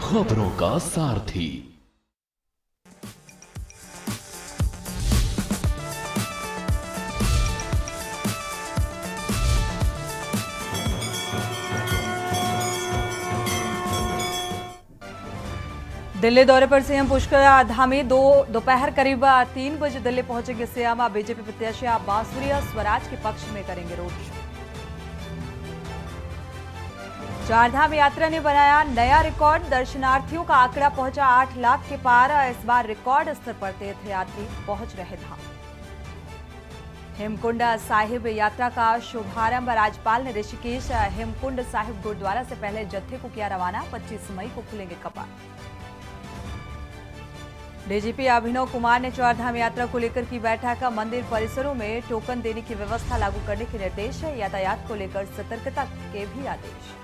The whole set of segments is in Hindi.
खबरों का सारथी। दिल्ली दौरे पर सीएम पुष्कर धामी दोपहर करीब 3 बजे दिल्ली पहुंचेंगे सीएम। बीजेपी प्रत्याशी बांसुरिया स्वराज के पक्ष में करेंगे रोड शो। चारधाम यात्रा ने बनाया नया रिकॉर्ड। दर्शनार्थियों का आंकड़ा पहुंचा 8 लाख के पार। इस बार रिकॉर्ड स्तर पर तीर्थयात्री पहुंच रहे धाम। हेमकुंड साहिब यात्रा का शुभारंभ राज्यपाल ने ऋषिकेश हेमकुंड साहिब गुरुद्वारा से पहले जत्थे को किया रवाना। 25 मई को खुलेंगे कपाट। डीजीपी अभिनव कुमार ने चारधाम यात्रा को लेकर की बैठक। मंदिर परिसरों में टोकन देने की व्यवस्था लागू करने के निर्देश। यातायात को लेकर सतर्कता के भी आदेश।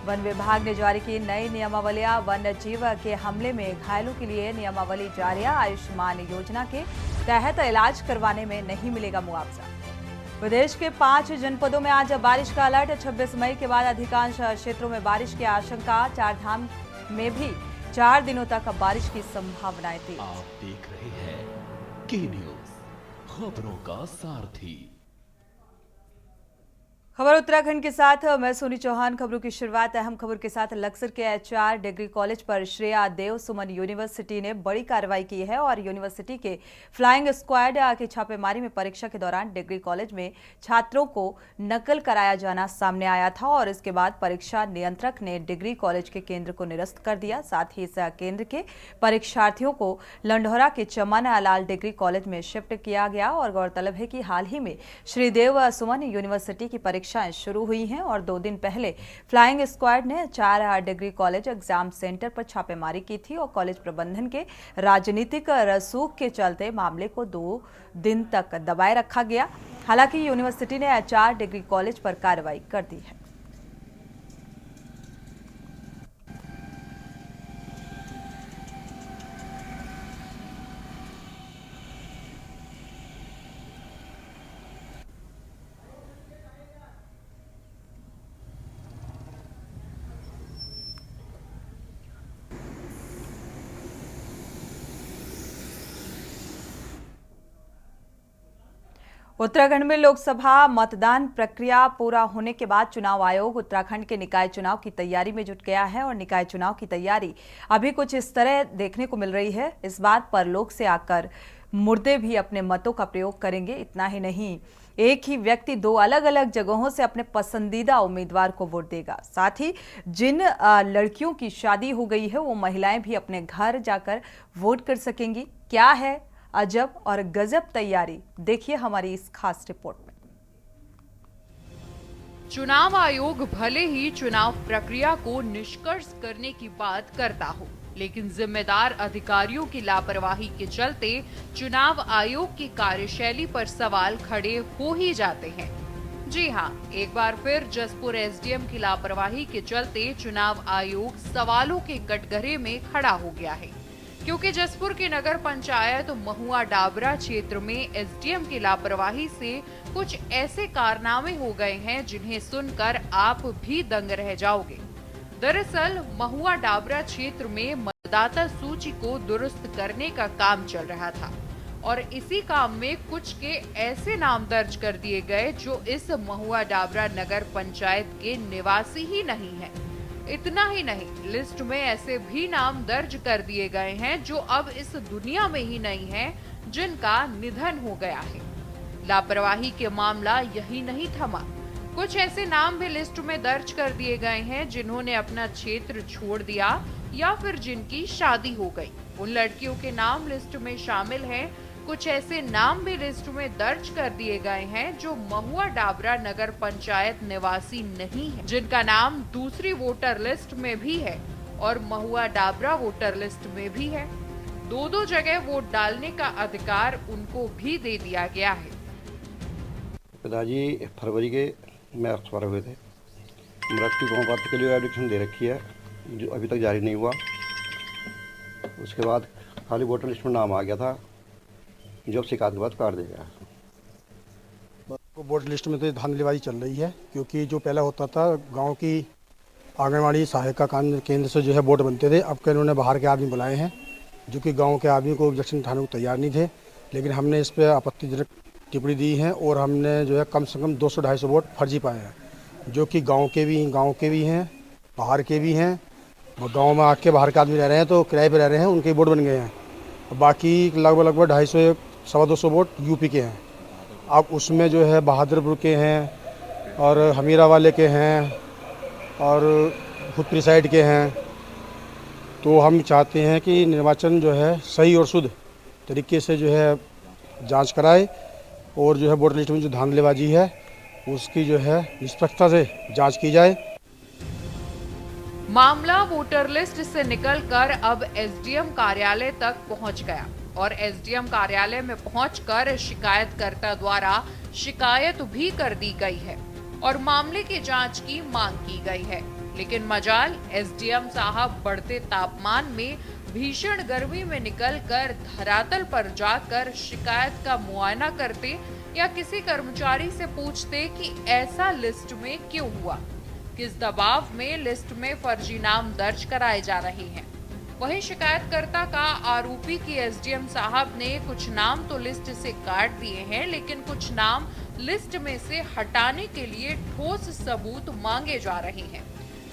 वन विभाग ने जारी की नई नियमावलियां। वन्य जीव के हमले में घायलों के लिए नियमावली जारी। आयुष्मान योजना के तहत इलाज करवाने में नहीं मिलेगा मुआवजा। प्रदेश के 5 जनपदों में आज बारिश का अलर्ट। 26 मई के बाद अधिकांश क्षेत्रों में बारिश की आशंका। चारधाम में भी 4 दिनों तक बारिश की संभावनाएं थी। आप देख रहे हैं के न्यूज, खबरों का सारथी। खबर उत्तराखंड के साथ मैं सोनी चौहान। खबरों की शुरुआत अहम खबर के साथ। लक्सर के HR डिग्री कॉलेज पर श्रेया देव सुमन यूनिवर्सिटी ने बड़ी कार्रवाई की है और यूनिवर्सिटी के फ्लाइंग स्क्वाड की छापेमारी में परीक्षा के दौरान डिग्री कॉलेज में छात्रों को नकल कराया जाना सामने आया था और इसके बाद परीक्षा नियंत्रक ने डिग्री कॉलेज के केंद्र को निरस्त कर दिया। साथ ही इस केंद्र के परीक्षार्थियों को लंढौरा के चमन लाल डिग्री कॉलेज में शिफ्ट किया गया। और गौरतलब है कि हाल ही में श्रीदेव सुमन यूनिवर्सिटी की परीक्षाएं शुरू हुई हैं और 2 दिन पहले फ्लाइंग स्क्वाड ने 4 डिग्री कॉलेज एग्जाम सेंटर पर छापेमारी की थी और कॉलेज प्रबंधन के राजनीतिक रसूख के चलते मामले को 2 दिन तक दबाए रखा गया। हालांकि यूनिवर्सिटी ने 4 डिग्री कॉलेज पर कार्रवाई कर दी है। उत्तराखंड में लोकसभा मतदान प्रक्रिया पूरा होने के बाद चुनाव आयोग उत्तराखंड के निकाय चुनाव की तैयारी में जुट गया है और निकाय चुनाव की तैयारी अभी कुछ इस तरह देखने को मिल रही है। इस बात पर लोग से आकर मुर्दे भी अपने मतों का प्रयोग करेंगे। इतना ही नहीं, एक ही व्यक्ति 2 अलग अलग जगहों से अपने पसंदीदा उम्मीदवार को वोट देगा। साथ ही जिन लड़कियों की शादी हो गई है वो महिलाएं भी अपने घर जाकर वोट कर सकेंगी। क्या है अजब और गजब तैयारी, देखिए हमारी इस खास रिपोर्ट में। चुनाव आयोग भले ही चुनाव प्रक्रिया को निष्कर्ष करने की बात करता हो, लेकिन जिम्मेदार अधिकारियों की लापरवाही के चलते चुनाव आयोग की कार्यशैली पर सवाल खड़े हो ही जाते हैं। जी हां, एक बार फिर जसपुर SDM की लापरवाही के चलते चुनाव आयोग सवालों के कटघरे में खड़ा हो गया है, क्योंकि जसपुर के नगर पंचायत महुआ डाबरा क्षेत्र में SDM की लापरवाही से कुछ ऐसे कारनामे हो गए हैं जिन्हें सुनकर आप भी दंग रह जाओगे। दरअसल महुआ डाबरा क्षेत्र में मतदाता सूची को दुरुस्त करने का काम चल रहा था और इसी काम में कुछ के ऐसे नाम दर्ज कर दिए गए जो इस महुआ डाबरा नगर पंचायत के निवासी ही नहीं है। इतना ही नहीं, लिस्ट में ऐसे भी नाम दर्ज कर दिए गए हैं जो अब इस दुनिया में ही नहीं हैं, जिनका निधन हो गया है। लापरवाही के मामला यही नहीं थमा, कुछ ऐसे नाम भी लिस्ट में दर्ज कर दिए गए हैं जिन्होंने अपना क्षेत्र छोड़ दिया या फिर जिनकी शादी हो गई। उन लड़कियों के नाम लिस्ट में शामिल हैं। कुछ ऐसे नाम भी लिस्ट में दर्ज कर दिए गए हैं जो महुआ डाबरा नगर पंचायत निवासी नहीं है, जिनका नाम दूसरी वोटर लिस्ट में भी है और महुआ डाबरा वोटर लिस्ट में भी है। 2 जगह वोट डालने का अधिकार उनको भी दे दिया गया है। पिताजी फरवरी के में एक्सपायर हुए थे। मृत्यु प्रमाण पत्र के लिए एप्लीकेशन दे रखी है जो अभी तक जारी नहीं हुआ। उसके बाद खाली वोटर लिस्ट में नाम आ गया था, जो शिकायत के बाद काट देगा। वोटर लिस्ट में तो धांधलीबाजी चल रही है, क्योंकि जो पहले होता था गांव की आंगनवाड़ी सहायिका केंद्र से जो है वोट बनते थे। अब के इन्होंने बाहर के आदमी बुलाए हैं जो कि गांव के आदमी को ऑब्जेक्शन उठाने को तैयार नहीं थे, लेकिन हमने इस पर आपत्तिजनक टिप्पणी दी है और हमने जो है कम से कम 200-250 वोट फर्जी पाए हैं, जो कि गांव के भी हैं, बाहर के भी हैं। गांव में आके बाहर के आदमी रह रहे हैं तो किराए पे रह रहे हैं, उनके वोट बन गए हैं। बाकी लगभग 250-225 वोट यूपी के हैं। अब उसमें जो है बहादुरपुर के हैं और हमीरा वाले के हैं और भूतपुरी साइड के हैं। तो हम चाहते हैं कि निर्वाचन जो है सही और शुद्ध तरीके से जो है जांच कराए और जो है वोटर लिस्ट में जो धांधलेबाजी है उसकी जो है निष्पक्षता से जांच की जाए। मामला वोटर लिस्ट से निकलकर अब एसडीएम कार्यालय तक पहुंच गया और एसडीएम कार्यालय में पहुंचकर शिकायतकर्ता द्वारा शिकायत भी कर दी गई है और मामले की जांच की मांग की गई है। लेकिन मजाल एसडीएम साहब बढ़ते तापमान में भीषण गर्मी में निकलकर धरातल पर जाकर शिकायत का मुआयना करते या किसी कर्मचारी से पूछते कि ऐसा लिस्ट में क्यों हुआ, किस दबाव में लिस्ट में फर्जी नाम दर्ज कराए जा रहे हैं। वहीं शिकायतकर्ता का आरोपी की एसडीएम साहब ने कुछ नाम तो लिस्ट से काट दिए हैं, लेकिन कुछ नाम लिस्ट में से हटाने के लिए ठोस सबूत मांगे जा रहे हैं।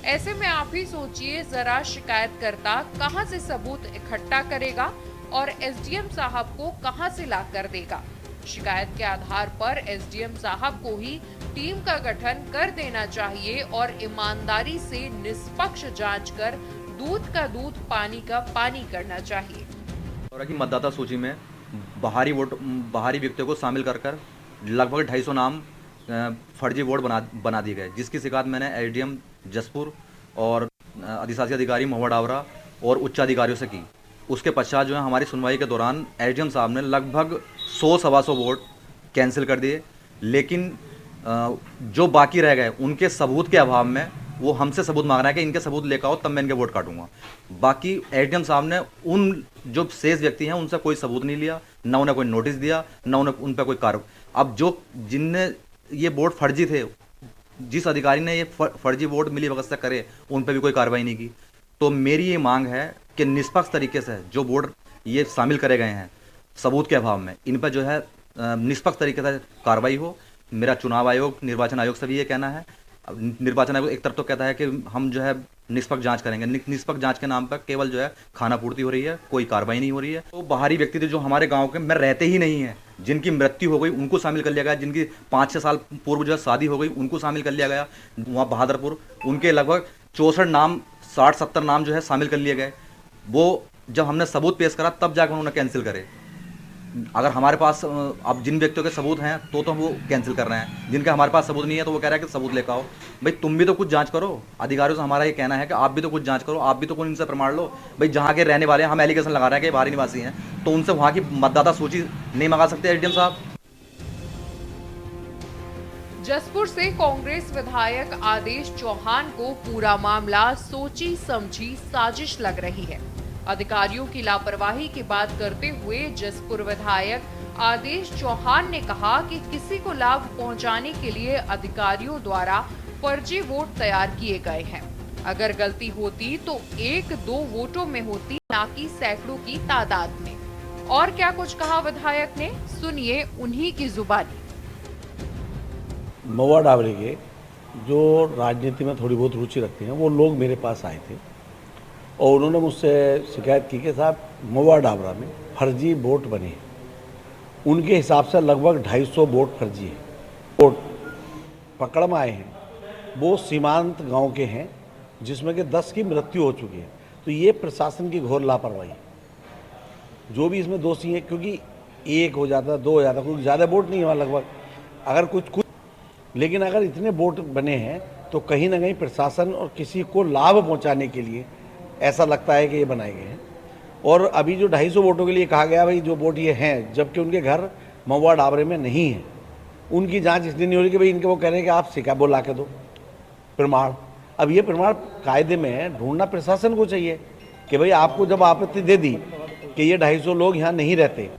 ऐसे में आप ही सोचिए जरा, शिकायतकर्ता कहां से सबूत इकट्ठा करेगा और एसडीएम साहब को कहां से ला कर देगा। शिकायत के आधार पर एसडीएम साहब को ही टीम का गठन कर देना चाहिए और ईमानदारी से निष्पक्ष जांच कर दूध का दूध पानी का पानी करना चाहिए। और कि मतदाता सूची में बाहरी व्यक्तियों को शामिल कर लगभग 250 नाम फर्जी वोट बना दिए गए, जिसकी शिकायत मैंने एसडीएम जसपुर और अधिशासी अधिकारी महुआ डावरा और उच्च अधिकारियों से की। उसके पश्चात जो है हमारी सुनवाई के दौरान एसडीएम साहब ने लगभग 100-125 वोट कैंसिल कर दिए, लेकिन जो बाकी रह गए उनके सबूत के अभाव में वो हमसे सबूत मांग रहा है कि इनके सबूत लेकर आओ तब मैं इनके वोट काटूंगा। बाकी एसडीएम साहब ने उन जो शेष व्यक्ति हैं उनसे कोई सबूत नहीं लिया, न उन्हें कोई नोटिस दिया, न उन्हें उन पर कोई कार्रवाई। अब जो जिनने ये वोट फर्जी थे, जिस अधिकारी ने ये फर्जी वोट मिली भगत से करे, उन पर भी कोई कार्रवाई नहीं की। तो मेरी ये मांग है कि निष्पक्ष तरीके से जो वोट ये शामिल करे गए हैं सबूत के अभाव में, इन पर जो है निष्पक्ष तरीके से कार्रवाई हो। मेरा चुनाव आयोग, निर्वाचन आयोग से भी ये कहना है। निर्वाचन आयोग एक तरफ तो कहता है कि हम जो है निष्पक्ष जांच करेंगे, निष्पक्ष जांच के नाम पर केवल जो है खाना पूर्ति हो रही है, कोई कार्रवाई नहीं हो रही है। तो बाहरी व्यक्ति थे जो हमारे गांव के में रहते ही नहीं है, जिनकी मृत्यु हो गई उनको शामिल कर लिया गया, जिनकी 5-6 साल पूर्व जो है शादी हो गई उनको शामिल कर लिया गया। वहाँ बहादुरपुर उनके लगभग 64 नाम, 60-70 नाम जो है शामिल कर लिए गए। वो जब हमने सबूत पेश करा तब जाकर उन्होंने कैंसिल करे। अगर हमारे पास अब जिन व्यक्तियों के सबूत हैं तो वो कैंसिल कर रहे हैं, जिनके हमारे पास सबूत नहीं है तो वो कह रहा है कि सबूत लेकर आओ। भाई तुम भी तो कुछ जांच करो। अधिकारियों से हमारा ये कहना है कि आप भी तो कुछ जांच करो, आप भी तो कोई इनसे प्रमाण लो। भाई जहाँ के रहने वाले हैं, हम एलिगेशन लगा रहे हैं कि बाहरी निवासी हैं, तो उनसे वहाँ की मतदाता सूची नहीं मंगा सकते एसडीएम साहब? जसपुर से कांग्रेस विधायक आदेश चौहान को पूरा मामला सोची समझी साजिश लग रही है। अधिकारियों की लापरवाही की बात करते हुए जसपुर विधायक आदेश चौहान ने कहा कि किसी को लाभ पहुंचाने के लिए अधिकारियों द्वारा फर्जी वोट तैयार किए गए हैं। अगर गलती होती तो 1-2 वोटों में होती, ना कि सैकड़ों की तादाद में। और क्या कुछ कहा विधायक ने, सुनिए उन्हीं की जुबानी। महुआ डावरे के जो राजनीति में थोड़ी बहुत रुचि रखते हैं वो लोग मेरे पास आए थे और उन्होंने मुझसे शिकायत की कि साहब महुआ डावरा में फर्जी वोट बने हैं। उनके हिसाब से लगभग 250 वोट फर्जी है। वोट पकड़ में आए हैं वो सीमांत गांव के हैं जिसमें कि 10 की मृत्यु हो चुकी है। तो ये प्रशासन की घोर लापरवाही। जो भी इसमें दोषी है, क्योंकि 1 हो जाता, 2 हो जाता, कोई ज़्यादा वोट नहीं हुआ लगभग, अगर कुछ लेकिन अगर इतने वोट बने हैं तो कहीं ना कहीं प्रशासन और किसी को लाभ पहुंचाने के लिए ऐसा लगता है कि ये बनाए गए हैं। और अभी जो 250 वोटों के लिए कहा गया भाई जो वोट ये हैं, जबकि उनके घर महुआ डावरे में नहीं है, उनकी जांच इसलिए नहीं हो रही कि भाई इनके वो कह रहे हैं कि आप शिकायत ला के दो प्रमाण। अब ये प्रमाण कायदे में ढूंढना प्रशासन को चाहिए कि भाई आपको जब आपत्ति दे दी कि ये 250 लोग यहाँ नहीं रहते।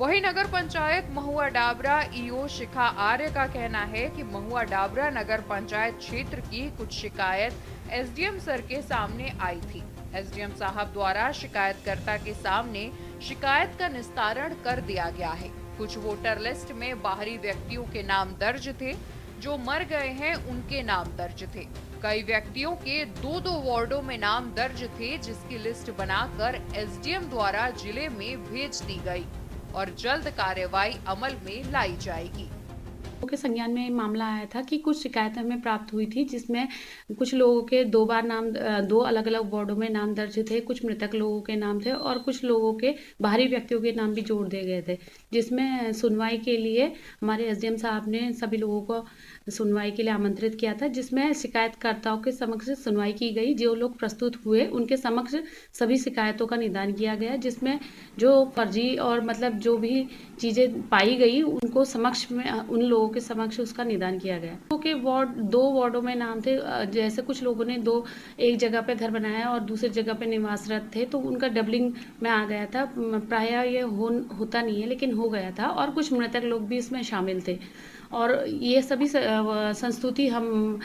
वहीं नगर पंचायत महुआ डाबरा ईओ शिखा आर्य का कहना है कि महुआ डाबरा नगर पंचायत क्षेत्र की कुछ शिकायत एसडीएम सर के सामने आई थी। एसडीएम साहब द्वारा शिकायतकर्ता के सामने शिकायत का निस्तारण कर दिया गया है। कुछ वोटर लिस्ट में बाहरी व्यक्तियों के नाम दर्ज थे, जो मर गए हैं उनके नाम दर्ज थे। कई व्यक्तियों के 2-2 वार्डों में नाम दर्ज थे, जिसकी लिस्ट बनाकर एसडीएम द्वारा जिले में भेज दी गई और जल्द कार्रवाई अमल में लाई जाएगी। के संज्ञान में मामला आया था कि कुछ शिकायतें हमें प्राप्त हुई थी, जिसमें कुछ लोगों के 2 बार नाम 2 अलग अलग वार्डों में नाम दर्ज थे, कुछ मृतक लोगों के नाम थे और कुछ लोगों के बाहरी व्यक्तियों के नाम भी जोड़ दिए गए थे। जिसमें सुनवाई के लिए हमारे एसडीएम साहब ने सभी लोगों को सुनवाई के लिए आमंत्रित किया था, जिसमें शिकायतकर्ताओं के समक्ष सुनवाई की गई। जो लोग प्रस्तुत हुए उनके समक्ष सभी शिकायतों का निदान किया गया, जिसमें जो फर्जी और मतलब जो भी चीजें पाई गई उनको समक्ष में उन लोगों के समक्ष उसका निदान किया गया। क्योंकि 2 वार्डों में नाम थे, जैसे कुछ लोगों ने एक जगह पे घर बनाया और दूसरी जगह पे निवासरत थे, तो उनका डबलिंग में आ गया था। प्रायः ये होता नहीं है, लेकिन हो गया था और कुछ मृतक लोग भी इसमें शामिल थे। और ये सभी संस्तुति हम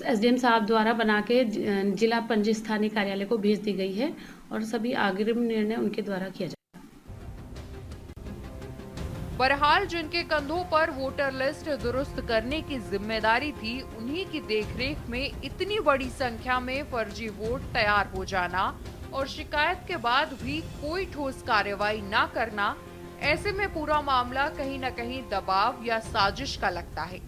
एसडीएम साहब द्वारा बना के जिला पंजीय स्थानीय कार्यालय को भेज दी गई है और सभी अग्रिम निर्णय उनके द्वारा किया जाएगा। बहरहाल जिनके कंधों पर वोटर लिस्ट दुरुस्त करने की जिम्मेदारी थी, उन्हीं की देखरेख में इतनी बड़ी संख्या में फर्जी वोट तैयार हो जाना और शिकायत के बाद भी कोई ठोस कार्रवाई न करना, ऐसे में पूरा मामला कहीं न कहीं दबाव या साजिश का लगता है।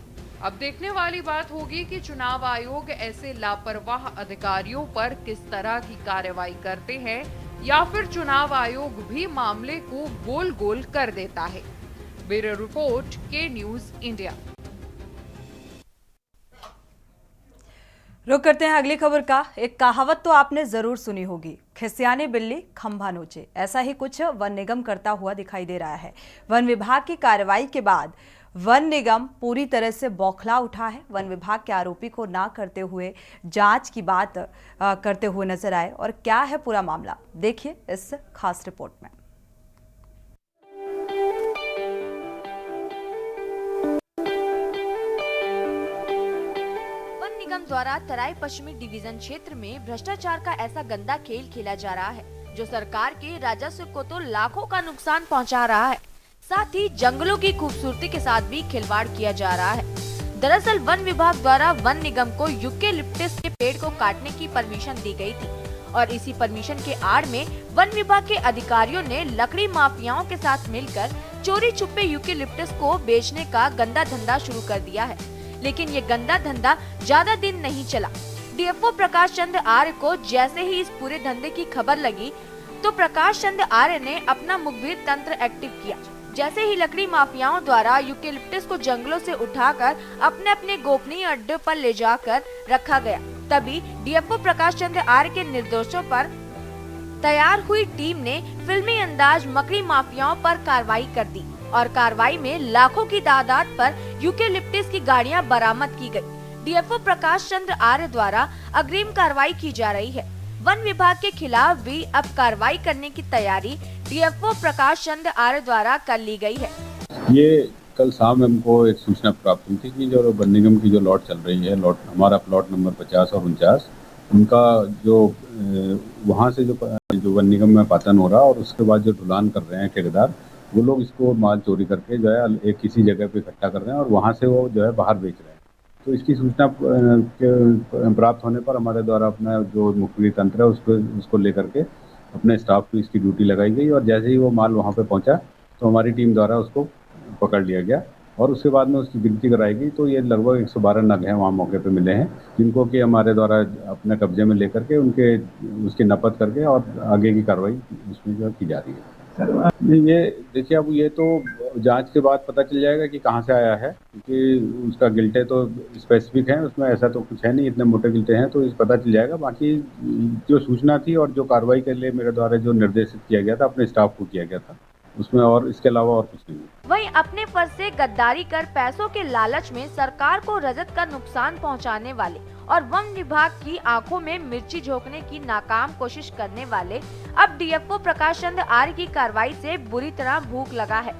अब देखने वाली बात होगी कि चुनाव आयोग ऐसे लापरवाह अधिकारियों पर किस तरह की कार्रवाई करते हैं, या फिर चुनाव आयोग भी मामले को गोल गोल कर देता है। ब्यूरो रिपोर्ट, के न्यूज इंडिया। रुक करते हैं अगली खबर का। एक कहावत तो आपने जरूर सुनी होगी, खिसियानी बिल्ली खंभा नोचे। ऐसा ही कुछ वन निगम करता हुआ दिखाई दे रहा है। वन विभाग की कार्रवाई के बाद वन निगम पूरी तरह से बौखला उठा है। वन विभाग के आरोपी को ना करते हुए जांच की बात करते हुए नजर आए। और क्या है पूरा मामला, देखिए इस खास रिपोर्ट में। द्वारा तराई पश्चिमी डिवीजन क्षेत्र में भ्रष्टाचार का ऐसा गंदा खेल खेला जा रहा है, जो सरकार के राजस्व को तो लाखों का नुकसान पहुंचा रहा है, साथ ही जंगलों की खूबसूरती के साथ भी खिलवाड़ किया जा रहा है। दरअसल वन विभाग द्वारा वन निगम को यूकेलिप्टस के पेड़ को काटने की परमिशन दी गई थी और इसी परमिशन के आड़ में वन विभाग के अधिकारियों ने लकड़ी माफियाओं के साथ मिलकर चोरी छुपे यूकेलिप्टस को बेचने का गंदा धंधा शुरू कर दिया है। लेकिन ये गंदा धंधा ज्यादा दिन नहीं चला। डीएफओ प्रकाश चंद्र आर्य को जैसे ही इस पूरे धंधे की खबर लगी, तो प्रकाश चंद्र आर्य ने अपना मुखबिर तंत्र एक्टिव किया। जैसे ही लकड़ी माफियाओं द्वारा यूकेलिप्टस को जंगलों से उठाकर अपने अपने गोपनीय अड्डे पर ले जाकर रखा गया, तभी डीएफओ प्रकाश चंद्र आर्य के निर्देशों पर तैयार हुई टीम ने फिल्मी अंदाज मकड़ी माफियाओं पर कार्रवाई कर दी और कार्रवाई में लाखों की तादाद पर यूकेलिप्टस की गाड़ियां बरामद की गई। डीएफओ प्रकाश चंद्र आर्य द्वारा अग्रिम कार्रवाई की जा रही है। वन विभाग के खिलाफ भी अब कार्रवाई करने की तैयारी डीएफओ प्रकाश चंद्र आर्य द्वारा कर ली गई है। ये कल शाम हमको एक सूचना प्राप्त हुई थी कि जो वन निगम की जो लॉट चल रही है, हमारा प्लॉट नंबर 50 और 49, उनका जो वहाँ से जो वन निगम में पातन हो रहा और उसके बाद जो ढुलान कर रहे हैं ठेकेदार, वो लोग इसको माल चोरी करके जो है एक किसी जगह पे इकट्ठा कर रहे हैं और वहाँ से वो जो है बाहर बेच रहे हैं। तो इसकी सूचना प्राप्त होने पर हमारे द्वारा अपना जो मुखबिर तंत्र है उसको लेकर के अपने स्टाफ को इसकी ड्यूटी लगाई गई और जैसे ही वो माल वहाँ पे पहुँचा तो हमारी टीम द्वारा उसको पकड़ लिया गया और उसके बाद में उसकी गिनती कराई गई। तो ये लगभग 112 नग हैं वहाँ मौके पे मिले हैं, जिनको कि हमारे द्वारा अपने कब्जे में लेकर के उसकी नपत करके और आगे की कार्रवाई उसमें जो की जा रही है। ये देखिए, अब ये तो जांच के बाद पता चल जाएगा कि कहाँ से आया है, क्योंकि उसका गिल्टे तो स्पेसिफिक है, उसमें ऐसा तो कुछ है नहीं, इतने मोटे गिल्टे हैं, तो इस पता चल जाएगा। बाकी जो सूचना थी और जो कार्रवाई के लिए मेरे द्वारा जो निर्देशित किया गया था अपने स्टाफ को किया गया था, उसमें और इसके अलावा और कुछ नहीं। वहीं अपने पद से गद्दारी कर पैसों के लालच में सरकार को रजत का नुकसान पहुंचाने वाले और वन विभाग की आंखों में मिर्ची झोंकने की नाकाम कोशिश करने वाले अब डीएफओ प्रकाश चंद्र आर्य की कार्रवाई से बुरी तरह भूख लगा है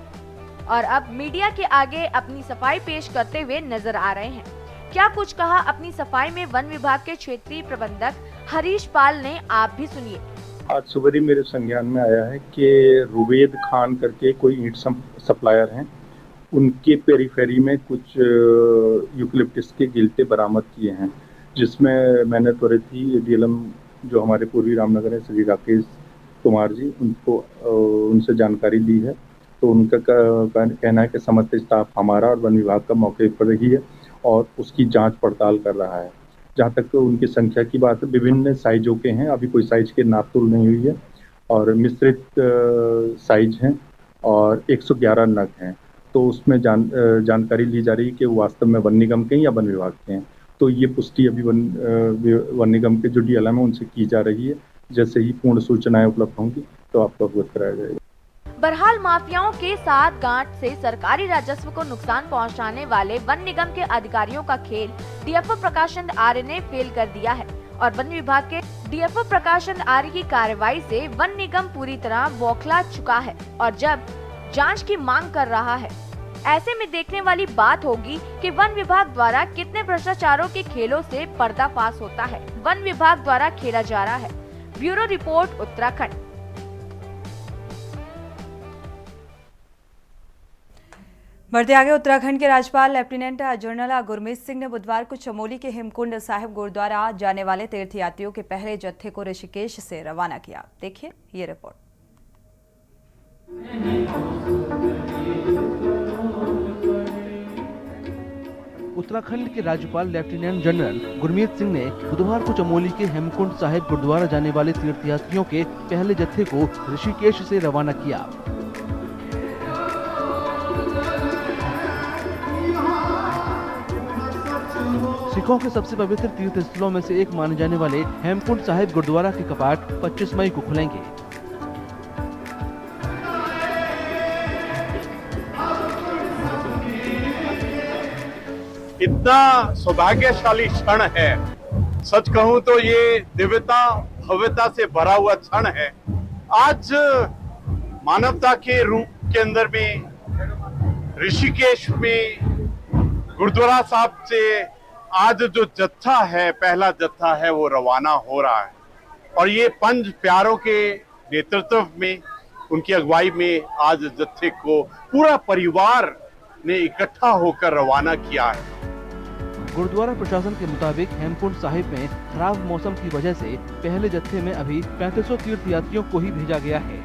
और अब मीडिया के आगे अपनी सफाई पेश करते हुए नजर आ रहे हैं। क्या कुछ कहा अपनी सफाई में वन विभाग के क्षेत्रीय प्रबंधक हरीश पाल ने, आप भी सुनिए। आज सुबह ही मेरे संज्ञान में आया है कि रुबेद खान करके कोई ईंट सप्लायर हैं, उनके पेरीफेरी में कुछ यूकलिप्टस के गिलटे बरामद किए हैं, जिसमें मैंने त्वरित ही डीएलएम जो हमारे पूर्वी रामनगर है श्री राकेश कुमार जी, उनसे जानकारी ली है। तो उनका कहना है कि समस्त स्टाफ हमारा और वन विभाग का मौके पर ही है और उसकी जांच पड़ताल कर रहा है। जहाँ तक उनकी संख्या की बात है, विभिन्न साइजों के हैं, अभी कोई साइज के नाप तोल नहीं हुई है और मिश्रित साइज हैं और 111 नग हैं। तो उसमें जानकारी ली जा रही है कि वो वास्तव में वन निगम के हैं या वन विभाग के हैं। तो ये पुष्टि अभी वन निगम के जो डीएलएम है उनसे की जा रही है। जैसे ही पूर्ण सूचनाएं उपलब्ध होंगी तो आपको अवगत कराया जाएगा। बहरहाल माफियाओं के साथ गांठ से सरकारी राजस्व को नुकसान पहुंचाने वाले वन निगम के अधिकारियों का खेल डीएफओ प्रकाश चंद्र आर्य ने फेल कर दिया है और वन विभाग के डीएफओ प्रकाश चंद्र आर्य की कार्रवाई से वन निगम पूरी तरह बौखला चुका है और जब जांच की मांग कर रहा है। ऐसे में देखने वाली बात होगी कि वन विभाग द्वारा कितने भ्रष्टाचारों के खेलों से पर्दाफाश होता है, वन विभाग द्वारा खेला जा रहा है। Bureau report, Uttarakhand. बढ़ते आगे, उत्तराखंड के राज्यपाल लेफ्टिनेंट जनरल गुरमीत सिंह ने बुधवार को चमोली के हेमकुंड साहिब गुरुद्वारा जाने वाले तीर्थयात्रियों के पहले जत्थे को ऋषिकेश से रवाना किया। देखिए ये रिपोर्ट। उत्तराखंड के राज्यपाल लेफ्टिनेंट जनरल गुरमीत सिंह ने बुधवार को चमोली के हेमकुंड साहिब गुरुद्वारा जाने वाले तीर्थयात्रियों के पहले जत्थे को ऋषिकेश से रवाना किया। सिखों के सबसे पवित्र तीर्थ स्थलों में से एक माने जाने वाले हेमकुंड साहिब गुरुद्वारा के कपाट 25 मई को खुलेंगे। इतना सौभाग्यशाली क्षण है, सच कहूं तो ये दिव्यता भव्यता से भरा हुआ क्षण है। आज मानवता के रूप के अंदर में ऋषिकेश में गुरुद्वारा साहब से आज जो जत्था है, पहला जत्था है, वो रवाना हो रहा है और ये पंच प्यारों के नेतृत्व में, उनकी अगुवाई में आज जत्थे को पूरा परिवार ने इकट्ठा होकर रवाना किया है। गुरुद्वारा प्रशासन के मुताबिक हेमकुंड साहिब में खराब मौसम की वजह से पहले जत्थे में अभी 3500 तीर्थयात्रियों को ही भेजा गया है।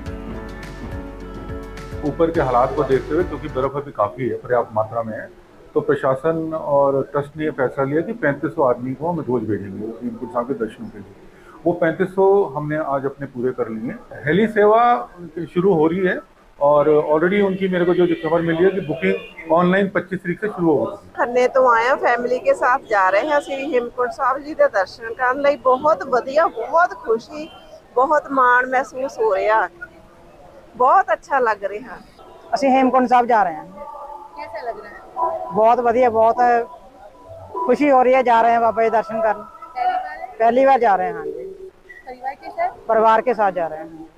ऊपर के हालात को देखते हुए, क्योंकि बर्फ अभी काफी है, पर्याप्त मात्रा में है, तो प्रशासन और ट्रस्ट ने फैसला लिया कि 3500 आदमी को हम रोज भेजेंगे हेमकुंड साहिब के दर्शनों के लिए। वो 3500 हमने आज अपने पूरे कर लिए। हेली सेवा शुरू हो रही है और ऑलरेडी उनकी मेरे को जो खबर मिली है कि बुकिंग ऑनलाइन 25 तारीख से शुरू हो गई। खन्ने तो आया फैमिली के साथ जा रहे हैं श्री हेमकुंड साहब जी के दर्शन करने ਲਈ। बहुत बढ़िया, बहुत खुशी, बहुत ਮਾਣ महसूस हो रहा, बहुत अच्छा लग रहा। ਅਸੀਂ हेमकुंड साहब जा रहे हैं। कैसा लग रहा है? बहुत बढ़िया, बहुत खुशी हो रही है, जा रहे हैं बाबा जी दर्शन करने। पहली बार जा रहे हैं। हाँ जी, परिवार के साथ? परिवार के साथ जा रहे हैं।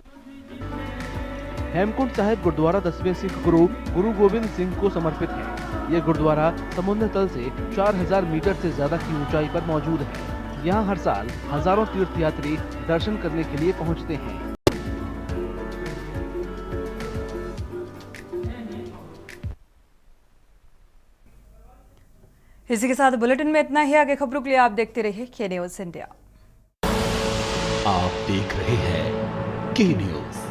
हेमकुंड साहिब गुरुद्वारा 10वें सिख गुरु गोविंद सिंह को समर्पित है। यह गुरुद्वारा समुद्र तल से 4000 मीटर से ज्यादा की ऊंचाई पर मौजूद है। यहाँ हर साल हजारों तीर्थयात्री दर्शन करने के लिए पहुँचते हैं। इसी के साथ बुलेटिन में इतना ही। आगे खबरों के लिए आप देखते रहिए के न्यूज़ इंडिया। आप देख रहे हैं के न्यूज़।